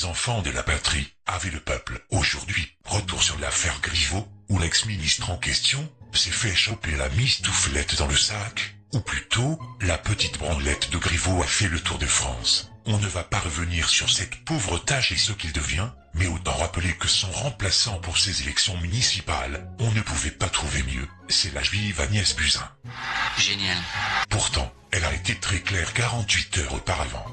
les enfants de la patrie, avait le peuple. Aujourd'hui, retour sur l'affaire Griveaux, où l'ex-ministre en question s'est fait choper la mistouflette dans le sac, ou plutôt, la petite branlette de Griveaux a fait le tour de France. On ne va pas revenir sur cette pauvre tâche et ce qu'il devient, mais autant rappeler que son remplaçant pour ces élections municipales, on ne pouvait pas trouver mieux, c'est la juive Agnès Buzyn. Génial. Pourtant, elle a été très claire 48 heures auparavant.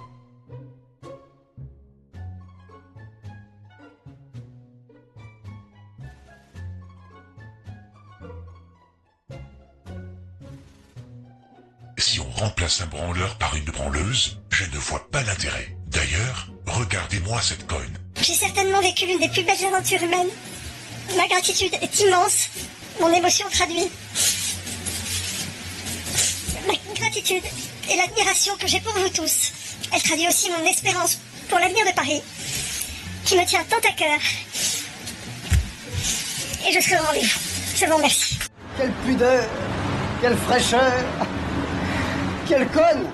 Si on remplace un branleur par une branleuse, je ne vois pas l'intérêt. D'ailleurs, regardez-moi cette conne. J'ai certainement vécu l'une des plus belles aventures humaines. Ma gratitude est immense. Mon émotion traduit ma gratitude et l'admiration que j'ai pour vous tous. Elle traduit aussi mon espérance pour l'avenir de Paris, qui me tient tant à cœur. Et je serai au rendez-vous. Je vous remercie. Quelle pudeur, quelle fraîcheur, quelle conne.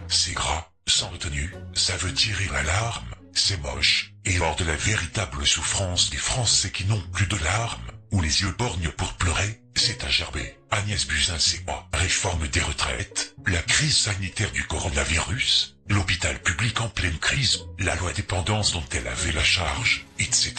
C'est gras, sans retenue, ça veut tirer la larme, c'est moche, et hors de la véritable souffrance des Français qui n'ont plus de larmes, ou les yeux borgnes pour pleurer, c'est à gerber. Agnès Buzyn, c'est quoi? Réforme des retraites, la crise sanitaire du coronavirus, l'hôpital public en pleine crise, la loi dépendance dont elle avait la charge, etc.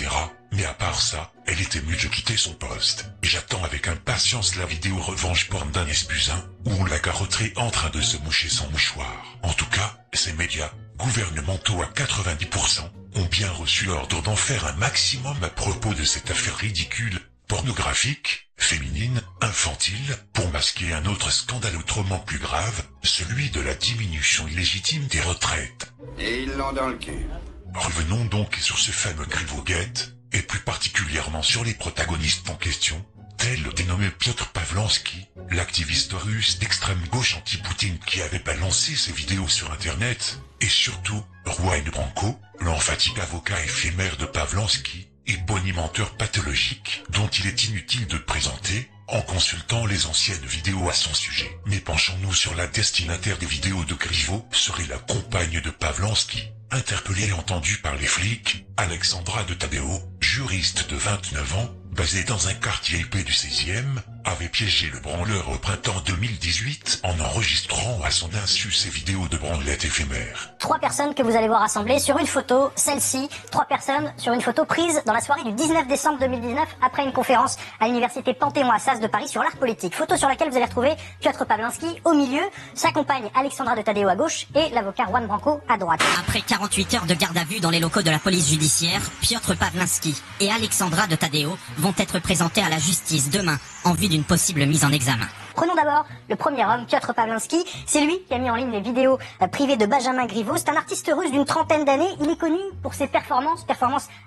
Mais à part ça, elle était mue de quitter son poste. Et j'attends avec impatience la vidéo revanche porn d'Agnès Buzyn, où on la garrotterait en train de se moucher son mouchoir. En tout cas, ces médias, gouvernementaux à 90%, ont bien reçu l'ordre d'en faire un maximum à propos de cette affaire ridicule, pornographique, féminine, infantile, pour masquer un autre scandale autrement plus grave, celui de la diminution illégitime des retraites. Et ils l'ont dans le cul. Revenons donc sur ce fameux Griveaux-Gate, et plus particulièrement sur les protagonistes en question, tel le dénommé Piotr Pawlowski, l'activiste russe d'extrême gauche anti-Poutine qui avait balancé ses vidéos sur Internet, et surtout Juan Branco, l'emphatique avocat éphémère de Pawlowski, et bonimenteur pathologique dont il est inutile de présenter, en consultant les anciennes vidéos à son sujet. Mais penchons-nous sur la destinataire des vidéos de Griveaux, serait la compagne de Pawlowski, interpellée et entendue par les flics, Alexandra de Taddeo, juriste de 29 ans, basée dans un quartier épais du 16e, avait piégé le branleur au printemps 2018 en enregistrant à son insu ses vidéos de branlette éphémères. 3 personnes que vous allez voir rassemblées sur une photo, celle-ci, 3 personnes sur une photo prise dans la soirée du 19 décembre 2019 après une conférence à l'université Panthéon-Assas de Paris sur l'art politique. Photo sur laquelle vous allez retrouver Piotr Pawlowski au milieu, sa compagne Alexandra de Taddeo à gauche et l'avocat Juan Branco à droite. Après 48 heures de garde à vue dans les locaux de la police judiciaire, Piotr Pawlowski et Alexandra de Taddeo vont être présentés à la justice demain en vue d'une possible mise en examen. Prenons d'abord le premier homme, Piotr Pawlowski. C'est lui qui a mis en ligne les vidéos privées de Benjamin Griveaux. C'est un artiste russe d'une trentaine d'années. Il est connu pour ses performances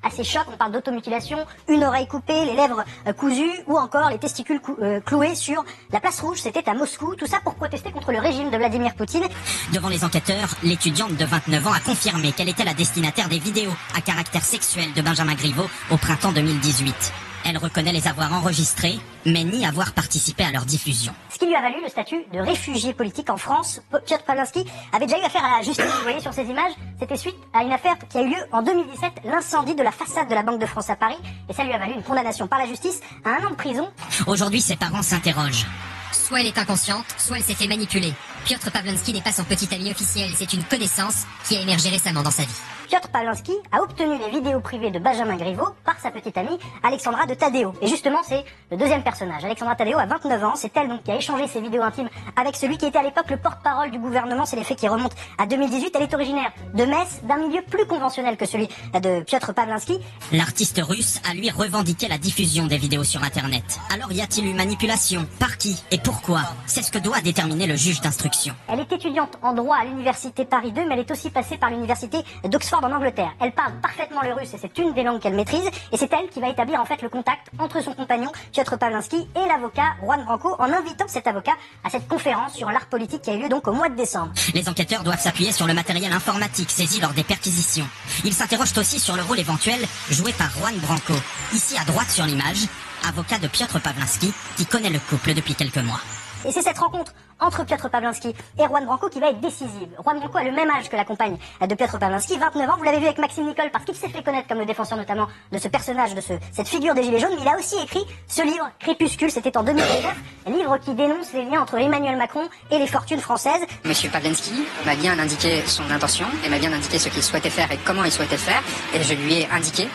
assez chocs. On parle d'automutilation, une oreille coupée, les lèvres cousues ou encore les testicules cloués sur la place rouge. C'était à Moscou. Tout ça pour protester contre le régime de Vladimir Poutine. Devant les enquêteurs, l'étudiante de 29 ans a confirmé qu'elle était la destinataire des vidéos à caractère sexuel de Benjamin Griveaux au printemps 2018. Elle reconnaît les avoir enregistrés, mais ni avoir participé à leur diffusion. Ce qui lui a valu le statut de réfugié politique en France. Piotr Pawlowski avait déjà eu affaire à la justice. Vous voyez sur ces images, c'était suite à une affaire qui a eu lieu en 2017, l'incendie de la façade de la Banque de France à Paris. Et ça lui a valu une condamnation par la justice à 1 an de prison. Aujourd'hui, ses parents s'interrogent. Soit elle est inconsciente, soit elle s'est fait manipuler. Piotr Pawlowski n'est pas son petit ami officiel, c'est une connaissance qui a émergé récemment dans sa vie. Piotr Pawlowski a obtenu les vidéos privées de Benjamin Griveaux par sa petite amie Alexandra de Taddeo. Et justement, c'est le deuxième personnage. Alexandra Taddeo a 29 ans, c'est elle donc qui a échangé ses vidéos intimes avec celui qui était à l'époque le porte-parole du gouvernement. C'est les faits qui remontent à 2018. Elle est originaire de Metz, d'un milieu plus conventionnel que celui de Piotr Pawlowski. L'artiste russe a lui revendiqué la diffusion des vidéos sur Internet. Alors y a-t-il eu manipulation? Par qui? Et pourquoi? C'est ce que doit déterminer le juge d'instruction. Elle est étudiante en droit à l'université Paris 2, mais elle est aussi passée par l'université d'Oxford en Angleterre. Elle parle parfaitement le russe et c'est une des langues qu'elle maîtrise. Et c'est elle qui va établir en fait le contact entre son compagnon Piotr Pawlowski et l'avocat Juan Branco en invitant cet avocat à cette conférence sur l'art politique qui a eu lieu donc au mois de décembre. Les enquêteurs doivent s'appuyer sur le matériel informatique saisi lors des perquisitions. Ils s'interrogent aussi sur le rôle éventuel joué par Juan Branco. Ici à droite sur l'image, avocat de Piotr Pawlowski qui connaît le couple depuis quelques mois. Et c'est cette rencontre entre Piotr Pawlinski et Juan Branco qui va être décisive. Juan Branco a le même âge que la compagne de Piotr Pawlinski, 29 ans. Vous l'avez vu avec Maxime Nicole parce qu'il s'est fait connaître comme le défenseur notamment de ce personnage, de cette figure des Gilets jaunes. Mais il a aussi écrit ce livre, Crépuscule, c'était en 2019, livre qui dénonce les liens entre Emmanuel Macron et les fortunes françaises. Monsieur Pawlinski m'a bien indiqué son intention et m'a bien indiqué ce qu'il souhaitait faire et comment il souhaitait faire. Et je lui ai indiqué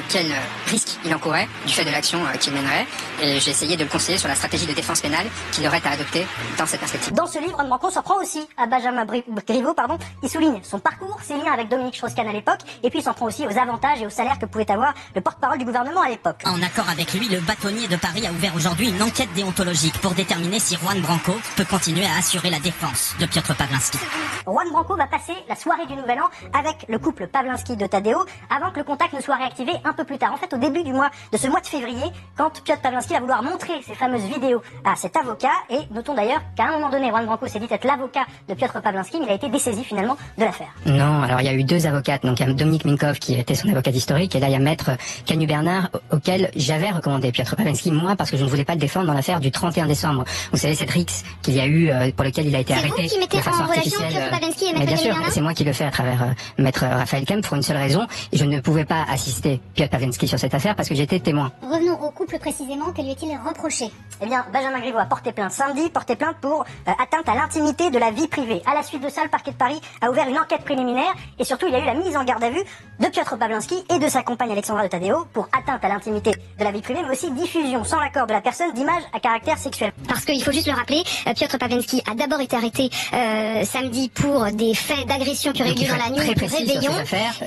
quel risque il encourait du fait de l'action qu'il mènerait. Et j'ai essayé de le conseiller sur la stratégie de défense pénale qu'il aurait à adopter dans cette perspective. Dans ce livre, Juan Branco s'en prend aussi à Benjamin Griveaux, Il souligne son parcours, ses liens avec Dominique Strauss-Kahn à l'époque, et puis il s'en prend aussi aux avantages et aux salaires que pouvait avoir le porte-parole du gouvernement à l'époque. En accord avec lui, le bâtonnier de Paris a ouvert aujourd'hui une enquête déontologique pour déterminer si Juan Branco peut continuer à assurer la défense de Piotr Pawlinski. Juan Branco va passer la soirée du Nouvel An avec le couple Pawlinski de Tadeo avant que le contact ne soit réactivé un peu plus tard. En fait, au début de ce mois de février, quand Piotr Pawlinski va vouloir montrer ces fameuses vidéos à cet avocat, et notons d'ailleurs qu'à un moment donné, Juan Branco s'est dit être l'avocat de Piotr Pawlinski, mais il a été dessaisi finalement de l'affaire. Non, alors il y a eu deux avocates, donc il y a Dominique Minkov qui était son avocate historique, et là il y a maître Canu Bernard auquel j'avais recommandé Piotr Pawlinski, moi, parce que je ne voulais pas le défendre dans l'affaire du 31 décembre. Vous savez, cette rixe qu'il y a eu, pour lequel il a été arrêté. C'est vous qui mettez en relation Piotr Pawlinski et maître Bien Canu sûr, Bernard ? c'est moi qui le fais à travers maître Raphaël Kemp pour une seule raison, je ne pouvais pas assister Piotr Pawlinski sur cette affaire parce que j'étais témoin. Revenons au couple précisément, que lui est-il reproché ? Eh bien, Benjamin Griveaux a porté plainte samedi, porté plainte pour atteinte à l'intimité de la vie privée. À la suite de ça, le parquet de Paris a ouvert une enquête préliminaire et surtout il y a eu la mise en garde à vue de Piotr Pawlinski et de sa compagne Alexandra de Tadeo pour atteinte à l'intimité de la vie privée, mais aussi diffusion sans l'accord de la personne d'images à caractère sexuel. Parce qu'il faut juste le rappeler, Piotr Pawlinski a d'abord été arrêté samedi pour des faits d'agression qui auraient eu lieu dans la nuit du réveillon.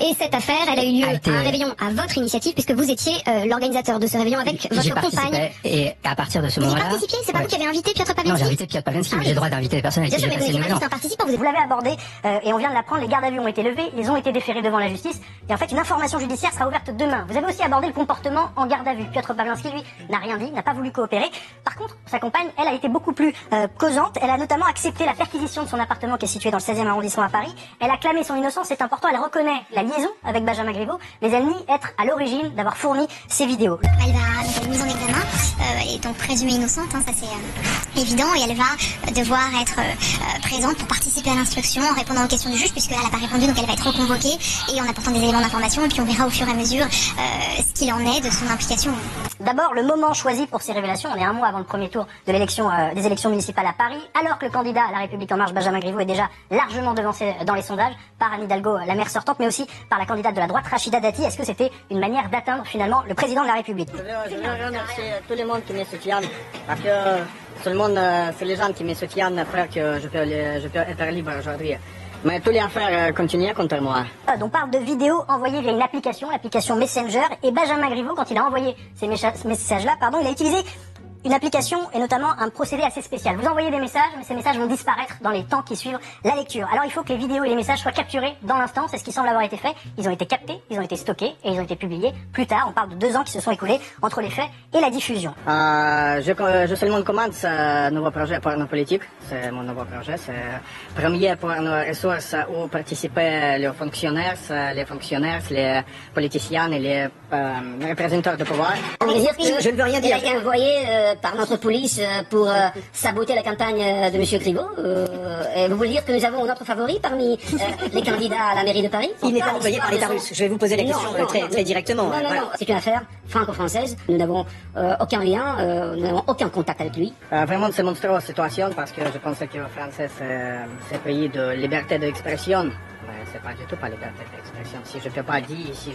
Et cette affaire, elle a eu lieu à un réveillon à votre initiative, puisque vous étiez l'organisateur de ce réveillon avec votre compagne. Et à partir de ce Vous y moment-là... participiez? C'est pas vous qui avez invité Piotr Pawlinski? Non, j'ai invité Piotr Pawlinski, mais j'ai le droit d'inviter les personnes avec qui j'ai passé le Nouvel An. Un participant, Vous l'avez abordé et on vient de l'apprendre, les gardes à vue ont été levés, ils ont été déférés devant la justice et en fait une information judiciaire sera ouverte demain. Vous avez aussi abordé le comportement en garde à vue. Piotr Pawlinski, lui, n'a rien dit, n'a pas voulu coopérer. Par contre, sa compagne, elle a été beaucoup plus causante. Elle a notamment accepté la perquisition de son appartement qui est situé dans le 16e arrondissement à Paris. Elle a clamé son innocence, c'est important, elle reconnaît la liaison avec Benjamin Griveaux, mais elle nie être à l'origine d'avoir fourni ces vidéos. Elle va donc être mise en examen, elle est donc présumée innocente, ça c'est évident, et elle va devoir être présente pour participer à l'instruction en répondant aux questions du juge, puisqu'elle n'a pas répondu, donc elle va être reconvoquée, et en apportant des éléments d'information, et puis on verra au fur et à mesure ce qu'il en est de son implication. D'abord, le moment choisi pour ces révélations, on est un mois avant le premier tour de l'élection des élections municipales à Paris, alors que le candidat à La République En Marche, Benjamin Griveaux, est déjà largement devancé dans les sondages par Anne Hidalgo, la maire sortante, mais aussi par la candidate de la droite, Rachida Dati. Est-ce que c'était une manière d'atteindre finalement le président de la République? Je veux remercier tout le monde qui me soutient, parce que tout le monde, c'est les gens qui me soutiennent, frère, que je peux être libre aujourd'hui. Mais tous les affaires continuent contre moi. On parle de vidéos envoyées via une application, l'application Messenger, et Benjamin Griveaux, quand il a envoyé ces messages-là, il a utilisé une application et notamment un procédé assez spécial. Vous envoyez des messages, mais ces messages vont disparaître dans les temps qui suivent la lecture. Alors il faut que les vidéos et les messages soient capturés dans l'instant, c'est ce qui semble avoir été fait. Ils ont été captés, ils ont été stockés et ils ont été publiés plus tard. On parle de 2 ans qui se sont écoulés entre les faits et la diffusion. Je seulement commence un nouveau projet pour nos politiques. C'est mon nouveau projet. C'est premier pour nos ressources où participent les fonctionnaires, les politiciens et les représentants de pouvoir. Je ne veux rien dire. Il a été envoyé par notre police pour saboter la campagne de M. Griveaux. Et vous voulez dire que nous avons notre favori parmi les candidats à la mairie de Paris? Il n'est pas envoyé par l'État russe. Je vais vous poser la question très directement. Non. C'est une affaire franco-française. Nous n'avons aucun lien, nous n'avons aucun contact avec lui. Vraiment, c'est monstrueuse situation parce que je pense que la France, c'est un pays de liberté d'expression. Mais c'est pas du tout pas liberté d'expression. Si je peux pas dire, si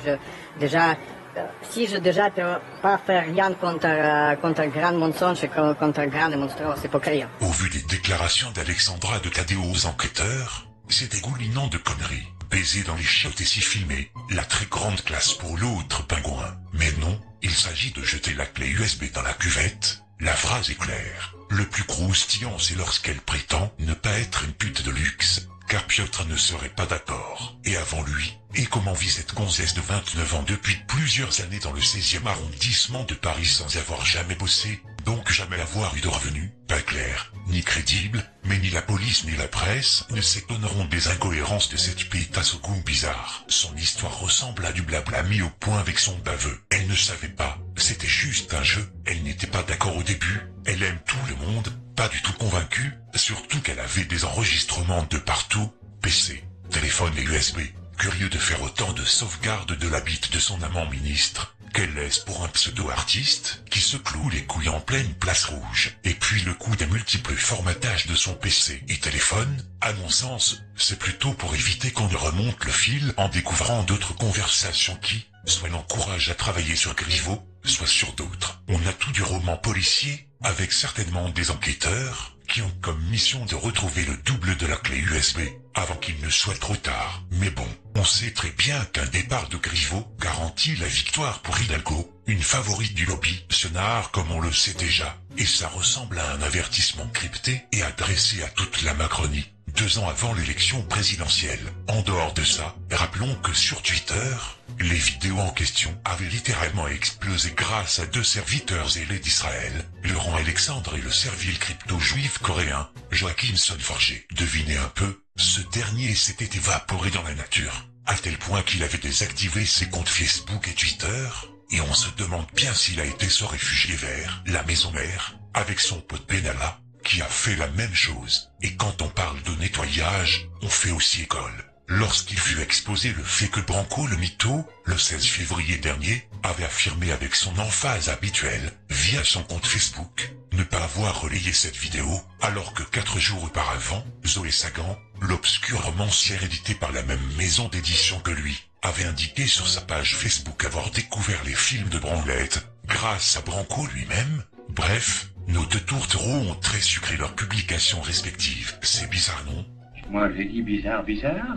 je déjà peux pas faire rien contre grand mensonge et contre grand et monstrueux hypocrisie. Au vu des déclarations d'Alexandra de Tadeo aux enquêteurs, c'est dégoulinant de conneries. Baiser dans les chiottes et s'y filmer, la très grande classe pour l'autre pingouin. Mais non, il s'agit de jeter la clé USB dans la cuvette. La phrase est claire. Le plus croustillant, c'est lorsqu'elle prétend ne pas être une pute de luxe. Car Piotr ne serait pas d'accord. Et avant lui, et comment vit cette gonzesse de 29 ans depuis plusieurs années dans le 16e arrondissement de Paris sans avoir jamais bossé? donc jamais avoir eu de revenus, pas clair, ni crédible, mais ni la police ni la presse ne s'étonneront des incohérences de cette pétasse au goût bizarre. Son histoire ressemble à du blabla mis au point avec son baveux. Elle ne savait pas, c'était juste un jeu, elle n'était pas d'accord au début, elle aime tout le monde, pas du tout convaincue, surtout qu'elle avait des enregistrements de partout, PC, téléphone et USB, curieux de faire autant de sauvegarde de la bite de son amant ministre, qu'elle laisse pour un pseudo-artiste, qui se cloue les couilles en pleine place rouge. Et puis le coup des multiples formatages de son PC et téléphone, à mon sens, c'est plutôt pour éviter qu'on ne remonte le fil en découvrant d'autres conversations qui, soit l'encouragent à travailler sur Griveaux, soit sur d'autres. On a tout du roman policier, avec certainement des enquêteurs, qui ont comme mission de retrouver le double de la clé USB, avant qu'il ne soit trop tard. Mais bon, on sait très bien qu'un départ de Griveaux garantit la victoire pour Hidalgo, une favorite du lobby, Senard comme on le sait déjà, et ça ressemble à un avertissement crypté et adressé à toute la Macronie, 2 ans avant l'élection présidentielle. En dehors de ça, rappelons que sur Twitter, les vidéos en question avaient littéralement explosé grâce à 2 serviteurs zélés d'Israël, Laurent Alexandre et le servile crypto-juif coréen, Joachim Sonforger. Devinez un peu, ce dernier s'était évaporé dans la nature, à tel point qu'il avait désactivé ses comptes Facebook et Twitter, et on se demande bien s'il a été se réfugier vers la maison mère, avec son pote Benalla, qui a fait la même chose. Et quand on parle de nettoyage, on fait aussi école. Lorsqu'il fut exposé le fait que Branco le mytho, le 16 février dernier, avait affirmé avec son emphase habituelle, via son compte Facebook, ne pas avoir relayé cette vidéo, alors que 4 jours auparavant, Zoé Sagan, l'obscure romancière éditée par la même maison d'édition que lui, avait indiqué sur sa page Facebook avoir découvert les films de branlette, grâce à Branco lui-même. Bref, nos 2 tourtereaux ont très sucré leurs publications respectives. C'est bizarre, non? Moi, j'ai dit bizarre,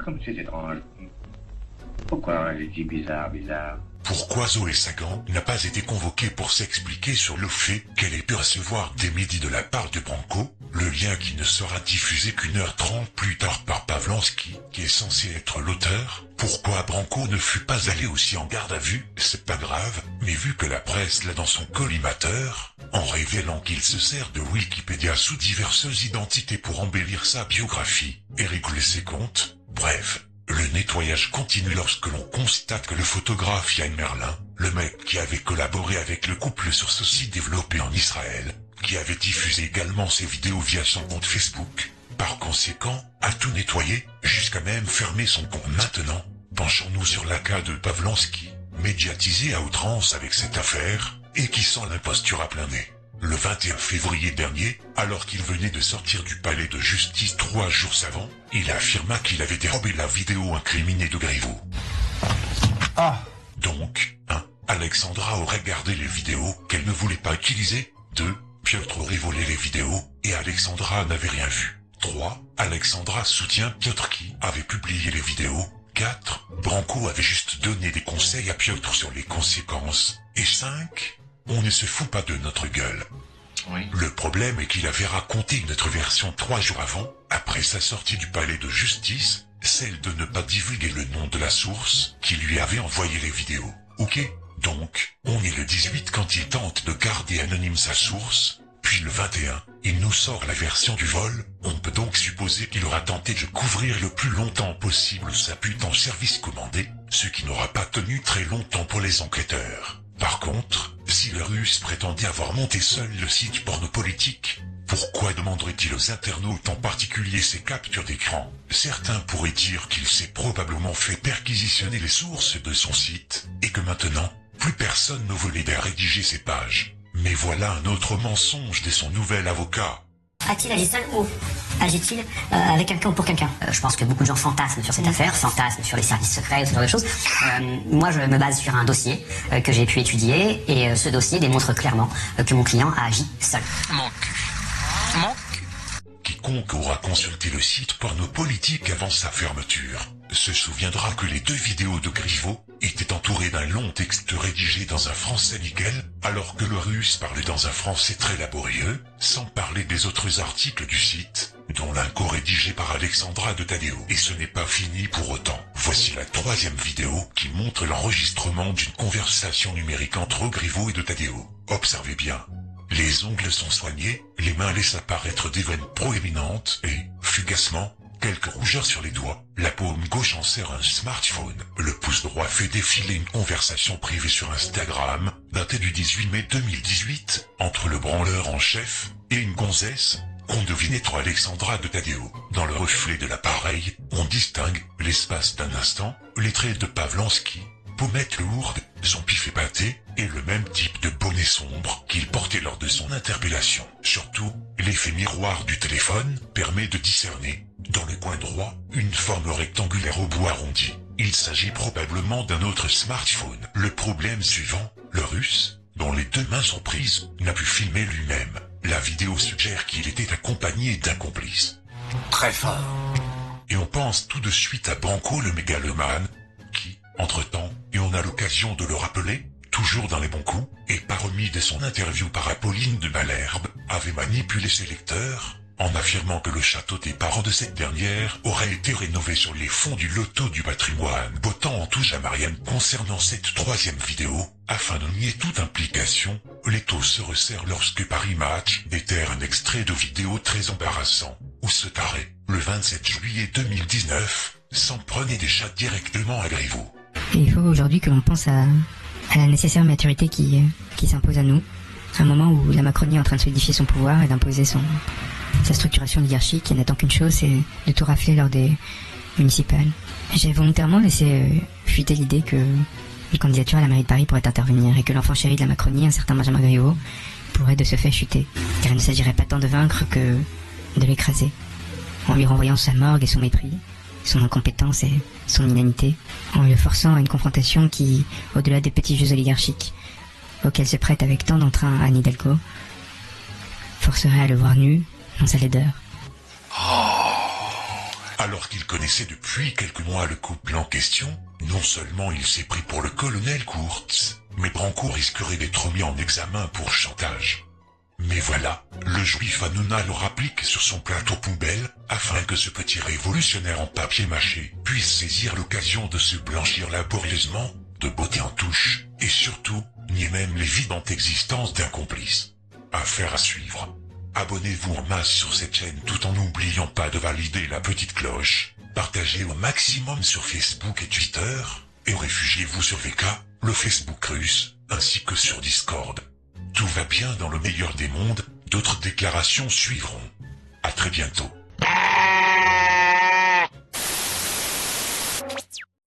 comme c'est étrange. Pourquoi j'ai dit bizarre? Pourquoi Zoé Sagan n'a pas été convoquée pour s'expliquer sur le fait qu'elle ait pu recevoir dès midi de la part de Branco, le lien qui ne sera diffusé qu'1h30 plus tard par Pavlansky, qui est censé être l'auteur? Pourquoi Branco ne fut pas allé aussi en garde à vue? C'est pas grave, mais vu que la presse l'a dans son collimateur, en révélant qu'il se sert de Wikipédia sous diverses identités pour embellir sa biographie et régler ses comptes, bref. Le nettoyage continue lorsque l'on constate que le photographe Yann Merlin, le mec qui avait collaboré avec le couple sur ce site développé en Israël, qui avait diffusé également ses vidéos via son compte Facebook, par conséquent, a tout nettoyé, jusqu'à même fermer son compte. Maintenant, penchons-nous sur la cas de Pavlansky, médiatisé à outrance avec cette affaire, et qui sent l'imposture à plein nez. Le 21 février dernier, alors qu'il venait de sortir du palais de justice 3 jours avant, il affirma qu'il avait dérobé la vidéo incriminée de Griveaux. Donc, 1. Alexandra aurait gardé les vidéos qu'elle ne voulait pas utiliser. 2. Piotr aurait volé les vidéos, et Alexandra n'avait rien vu. 3. Alexandra soutient Piotr qui avait publié les vidéos. 4. Branco avait juste donné des conseils à Piotr sur les conséquences. Et 5. On ne se fout pas de notre gueule. Oui. Le problème est qu'il avait raconté une autre version 3 jours avant, après sa sortie du palais de justice, celle de ne pas divulguer le nom de la source qui lui avait envoyé les vidéos. Ok, donc, on est le 18 quand il tente de garder anonyme sa source, puis le 21, il nous sort la version du vol. On peut donc supposer qu'il aura tenté de couvrir le plus longtemps possible sa pute en service commandé, ce qui n'aura pas tenu très longtemps pour les enquêteurs. Par contre, si le Russe prétendait avoir monté seul le site pornopolitique, pourquoi demanderait-il aux internautes en particulier ses captures d'écran? Certains pourraient dire qu'il s'est probablement fait perquisitionner les sources de son site, et que maintenant, plus personne ne veut l'aider à rédiger ses pages. Mais voilà un autre mensonge de son nouvel avocat. A-t-il agi seul ou agit-il avec quelqu'un ou pour quelqu'un? Je pense que beaucoup de gens fantasment sur cette affaire, fantasment sur les services secrets, ce genre de choses. Moi, je me base sur un dossier que j'ai pu étudier, et ce dossier démontre clairement que mon client a agi seul. Quiconque aura consulté le site pornopolitique avant sa fermeture se souviendra que les 2 vidéos de Griveaux étaient entourées d'un long texte rédigé dans un français nickel, alors que le Russe parlait dans un français très laborieux, sans parler des autres articles du site, dont l'un co-rédigé par Alexandra de Tadeo. Et ce n'est pas fini pour autant. Voici la 3e vidéo qui montre l'enregistrement d'une conversation numérique entre Griveaux et de Tadeo. Observez bien. Les ongles sont soignés, les mains laissent apparaître des veines proéminentes et, fugacement, quelques rougeurs sur les doigts. La paume gauche en serre un smartphone. Le pouce droit fait défiler une conversation privée sur Instagram, datée du 18 mai 2018, entre le branleur en chef et une gonzesse qu'on devine être Alexandra de Taddeo. Dans le reflet de l'appareil, on distingue, l'espace d'un instant, les traits de Pavlansky, pommette lourde, son pif épaté, et le même type de bonnet sombre qu'il portait lors de son interpellation. Surtout, l'effet miroir du téléphone permet de discerner, dans le coin droit, une forme rectangulaire au bout arrondi. Il s'agit probablement d'un autre smartphone. Le problème suivant, le russe, dont les deux mains sont prises, n'a pu filmer lui-même. La vidéo suggère qu'il était accompagné d'un complice. Très fort. Et on pense tout de suite à Branco le mégalomane, qui, entre-temps, et on a l'occasion de le rappeler, toujours dans les bons coups, et pas remis de son interview par Apolline de Malherbe, avait manipulé ses lecteurs, en affirmant que le château des parents de cette dernière aurait été rénové sur les fonds du loto du patrimoine, bottant en touche à Marianne concernant cette troisième vidéo. Afin de nier toute implication, l'étau se resserre lorsque Paris Match déterre un extrait de vidéo très embarrassant, où ce taré, le 27 juillet 2019, s'en prenait des chats directement à Griveaux. Et il faut aujourd'hui que l'on pense à la nécessaire maturité qui s'impose à nous, à un moment où la Macronie est en train de solidifier son pouvoir et d'imposer sa structuration oligarchique et n'attend qu'une chose, c'est de tout rafler lors des municipales. J'ai volontairement laissé fuiter l'idée que une candidature à la mairie de Paris pourrait intervenir et que l'enfant chéri de la Macronie, un certain Benjamin Griveaux, pourrait de ce fait chuter, car il ne s'agirait pas tant de vaincre que de l'écraser, en lui renvoyant sa morgue et son mépris, son incompétence et son inanité, en le forçant à une confrontation qui, au-delà des petits jeux oligarchiques, auxquels se prête avec tant d'entrain Anne Hidalgo, forcerait à le voir nu dans sa laideur. Alors qu'il connaissait depuis quelques mois le couple en question, non seulement il s'est pris pour le colonel Kurtz, mais Branco risquerait d'être mis en examen pour chantage. Mais voilà, le juif Hanouna le rapplique sur son plateau poubelle, afin que ce petit révolutionnaire en papier mâché puisse saisir l'occasion de se blanchir laborieusement, de beauté en touche, et surtout, nier même l'évidente existence d'un complice. Affaire à suivre. Abonnez-vous en masse sur cette chaîne tout en n'oubliant pas de valider la petite cloche, partagez au maximum sur Facebook et Twitter, et réfugiez-vous sur VK, le Facebook russe, ainsi que sur Discord. Tout va bien dans le meilleur des mondes, d'autres déclarations suivront. À très bientôt.